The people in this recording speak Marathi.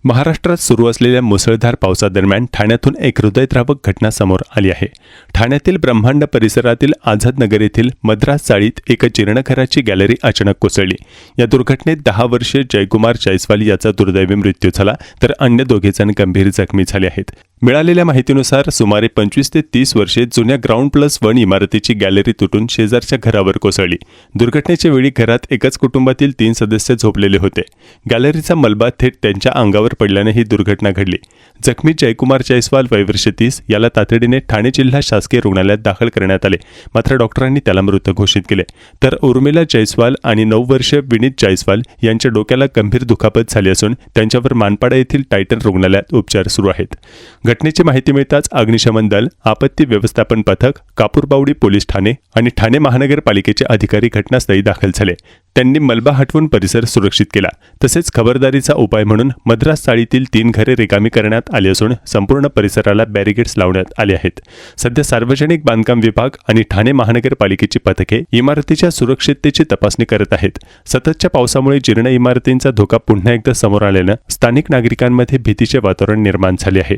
महाराष्ट्रात सुरू असलेल्या मुसळधार पावसादरम्यान ठाण्यातून एक हृदयद्रावक घटना समोर आली आहे. ठाण्यातील ब्रह्मांड परिसरातील आझादनगर येथील मद्रास चाळीत एका जीर्णघराची गॅलरी अचानक कोसळली. या दुर्घटनेत 10 वर्षीय जयकुमार जयस्वाल याचा दुर्दैवी मृत्यू झाला, तर अन्य 2 जण गंभीर जखमी झाले आहेत. मिळालेल्या माहितीनुसार सुमारे 25 ते 30 वर्षे जुन्या ग्राउंड+1 इमारतीची गॅलरी तुटून शेजारच्या घरावर कोसळली. दुर्घटनेच्या वेळी घरात एकाच कुटुंबातील 3 सदस्य झोपलेले होते. गॅलरीचा मलबा थेट त्यांच्या अंगावर पडल्याने ही दुर्घटना घडली. जखमी जयकुमार जयस्वाल वय वर्ष 30 याला तातडीने ठाणे जिल्हा शासकीय रुग्णालयात दाखल करण्यात आले, मात्र डॉक्टरांनी त्याला मृत घोषित केले. तर उर्मिला जयस्वाल आणि 9 वर्षीय विनीत जयस्वाल यांच्या डोक्याला गंभीर दुखापत झाली असून त्यांच्यावर मानपाडा येथील टायटन रुग्णालयात उपचार सुरू आहेत. घटनेची माहिती मिळताच अग्निशमन दल, आपत्ती व्यवस्थापन पथक, कापूरबावडी पोलीस ठाणे आणि ठाणे महानगरपालिकेचे अधिकारी घटनास्थळी दाखल झाले. त्यांनी मलबा हटवून परिसर सुरक्षित केला. तसेच खबरदारीचा उपाय म्हणून मद्रास चाळीतील 3 घरे रिकामी करण्यात आली असून संपूर्ण परिसराला बॅरिकेड्स लावण्यात आले आहेत. सध्या सार्वजनिक बांधकाम विभाग आणि ठाणे महानगरपालिकेची पथके इमारतीच्या सुरक्षिततेची तपासणी करत आहेत. सततच्या पावसामुळे जीर्ण इमारतींचा धोका पुन्हा एकदा समोर आल्यानं स्थानिक नागरिकांमध्ये भीतीचे वातावरण निर्माण झाले आहे.